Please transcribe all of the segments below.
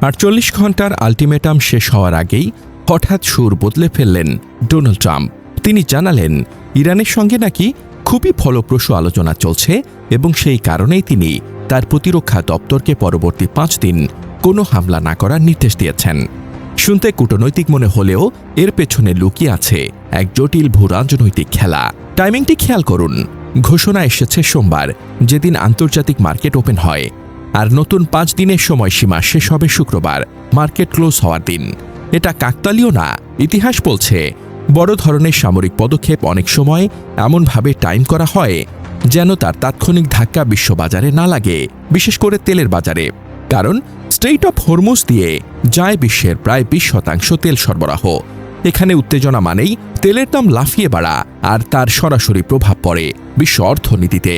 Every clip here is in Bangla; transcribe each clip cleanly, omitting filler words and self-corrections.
48 ঘন্টার আলটিমেটাম শেষ হওয়ার আগেই হঠাৎ সুর বদলে ফেললেন ডোনাল্ড ট্রাম্প। তিনি জানালেন ইরানের সঙ্গে নাকি খুবই ফলপ্রসূ আলোচনা চলছে এবং সেই কারণেই তিনি তার প্রতিরক্ষা দপ্তরকে পরবর্তী 5 দিন কোনো হামলা না করার নির্দেশ দিয়েছেন। শুনতে কূটনৈতিক মনে হলেও এর পেছনে লুকিয়ে আছে এক জটিল ভূরাজনৈতিক খেলা। টাইমিংটি খেয়াল করুন। ঘোষণা এসেছে সোমবার, যেদিন আন্তর্জাতিক মার্কেট ওপেন হয়, আর নতুন 5 দিনের সময়সীমা শেষ হবে শুক্রবার, মার্কেট ক্লোজ হওয়ার দিন। এটা কাকতালীয় না। ইতিহাস বলছে বড় ধরনের সামরিক পদক্ষেপ অনেক সময় এমনভাবে টাইম করা হয় যেন তার তাৎক্ষণিক ধাক্কা বিশ্ববাজারে না লাগে, বিশেষ করে তেলের বাজারে। কারণ স্ট্রেইট অফ হরমুজ দিয়ে যায় বিশ্বের প্রায় 20% তেল সরবরাহ। এখানে উত্তেজনা মানেই তেলের দাম লাফিয়ে বাড়া, আর তার সরাসরি প্রভাব পড়ে বিশ্ব অর্থনীতিতে।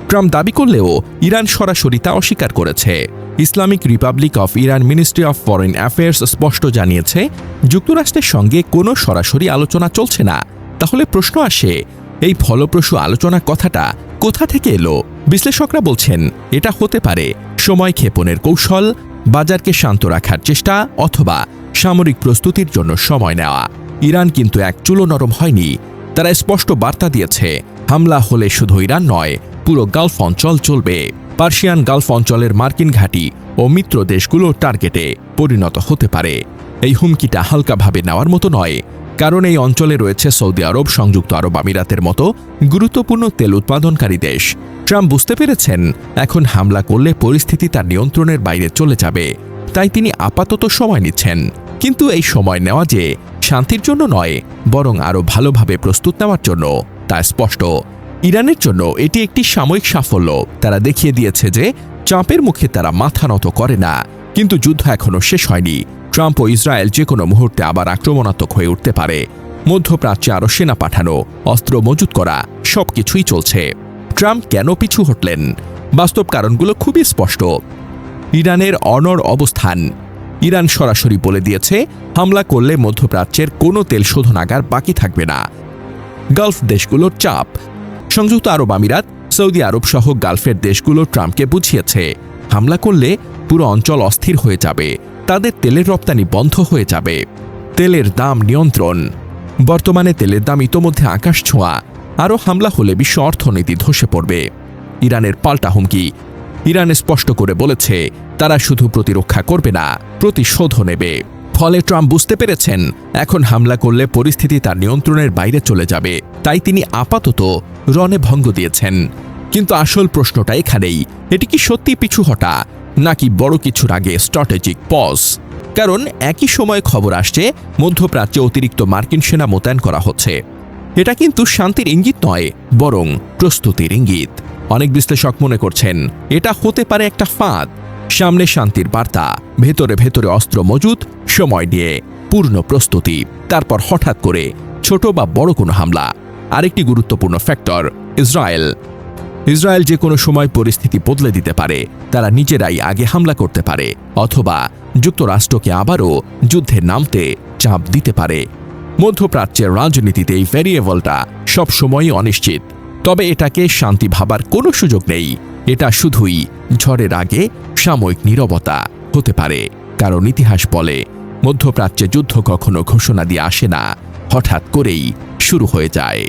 ট্রাম্প দাবি করলেও ইরান সরাসরি তা অস্বীকার করেছে। Islamic Republic of Iran ministry of foreign affairs স্পষ্ট জানিয়েছে, যুক্তরাষ্ট্রের সঙ্গে কোনো সরাসরি আলোচনা চলছে না। তাহলে প্রশ্ন আসে, এই ফলপ্রসূ আলোচনা কথাটা কোথা থেকে এলো? বিশ্লেষকরা বলছেন এটা হতে পারে সময় ক্ষেপণের কৌশল, বাজারকে শান্ত রাখার চেষ্টা, অথবা সামরিক প্রস্তুতির জন্য সময় নেওয়া। ইরান কিন্তু এক চুলো নরম হয়নি। তারা স্পষ্ট বার্তা দিয়েছে, হামলা হলে শুধু ইরান নয়, পুরো গালফ অঞ্চল চলবে। পার্সিয়ান গালফ অঞ্চলের মার্কিন ঘাঁটি ও মিত্র দেশগুলোর টার্গেটে পরিণত হতে পারে। এই হুমকিটা হালকাভাবে নেওয়ার মতো নয়, কারণ এই অঞ্চলে রয়েছে সৌদি আরব, সংযুক্ত আরব আমিরাতের মতো গুরুত্বপূর্ণ তেল উৎপাদনকারী দেশ। ট্রাম্প বুঝতে পেরেছেন এখন হামলা করলে পরিস্থিতি তার নিয়ন্ত্রণের বাইরে চলে যাবে, তাই তিনি আপাতত সময় নিচ্ছেন। কিন্তু এই সময় নেওয়া যে শান্তির জন্য নয়, বরং আরও ভালোভাবে প্রস্তুত নেওয়ার জন্য, তা স্পষ্ট। ইরানের জন্য এটি একটি সাময়িক সাফল্য। তারা দেখিয়ে দিয়েছে যে চাপের মুখে তারা মাথা নত করে না। কিন্তু যুদ্ধ এখনও শেষ হয়নি। ট্রাম্প ও ইসরায়েল যে কোনো মুহূর্তে আবার আক্রমণাত্মক হয়ে উঠতে পারে। মধ্যপ্রাচ্যে আরও সেনা পাঠানো, অস্ত্র মজুত করা, সবকিছুই চলছে। ট্রাম্প কেন পিছু হটলেন? বাস্তব কারণগুলো খুবই স্পষ্ট। ইরানের অনড় অবস্থান। ইরান সরাসরি বলে দিয়েছে, হামলা করলে মধ্যপ্রাচ্যের কোনো তেল শোধনাগার বাকি থাকবে না। গালফ দেশগুলোর চাপ। সংযুক্ত আরব আমিরাত, সৌদি আরব সহ গালফের দেশগুলো ট্রাম্পকে বুঝিয়েছে, হামলা করলে পুরো অঞ্চল অস্থির হয়ে যাবে, তাদের তেলের রপ্তানি বন্ধ হয়ে যাবে। তেলের দাম নিয়ন্ত্রণ। বর্তমানে তেলের দাম ইতোমধ্যে আকাশ ছোঁয়া। আরও হামলা হলে বিশ্ব অর্থনীতি ধসে পড়বে। ইরানের পাল্টা হুমকি। ইরান স্পষ্ট করে বলেছে, তারা শুধু প্রতিরক্ষা করবে না, প্রতিশোধও নেবে। ফলে ট্রাম্প বুঝতে পেরেছেন এখন হামলা করলে পরিস্থিতি তার নিয়ন্ত্রণের বাইরে চলে যাবে, তাই তিনি আপাতত রণে ভঙ্গ দিয়েছেন। কিন্তু আসল প্রশ্নটা এখানেই, এটি কি সত্যি পিছু হটা, নাকি বড় কিছুর আগে স্ট্র্যাটেজিক পজ? কারণ একই সময় খবর আসছে মধ্যপ্রাচ্যে অতিরিক্ত মার্কিন সেনা মোতায়েন করা হচ্ছে। এটা কিন্তু শান্তির ইঙ্গিত নয়, বরং প্রস্তুতির ইঙ্গিত। অনেক বিশ্লেষক মনে করছেন এটা হতে পারে একটা ফাঁদ। সামনে শান্তির বার্তা, ভেতরে ভেতরে অস্ত্র মজুত, সময় নিয়ে পূর্ণ প্রস্তুতি, তারপর হঠাৎ করে ছোট বা বড় কোনো হামলা। আরেকটি গুরুত্বপূর্ণ ফ্যাক্টর, ইসরায়েল। ইসরায়েল যে কোনো সময় পরিস্থিতি বদলে দিতে পারে। তারা নিজেরাই আগে হামলা করতে পারে, অথবা যুক্তরাষ্ট্রকে আবারও যুদ্ধে নামতে চাপ দিতে পারে। মধ্যপ্রাচ্যের রাজনীতিতে এই ভ্যারিয়েবলটা সবসময়ই অনিশ্চিত। তবে এটাকে শান্তি ভাবার কোনো সুযোগ নেই। এটা শুধুই ঝড়ের আগে সাময়িক নীরবতা হতে পারে। কারণ ইতিহাস বলে, মধ্যপ্রাচ্যে যুদ্ধ কখনো ঘোষণা দিয়ে আসে না, হঠাৎ করেই শুরু হয়ে যায়।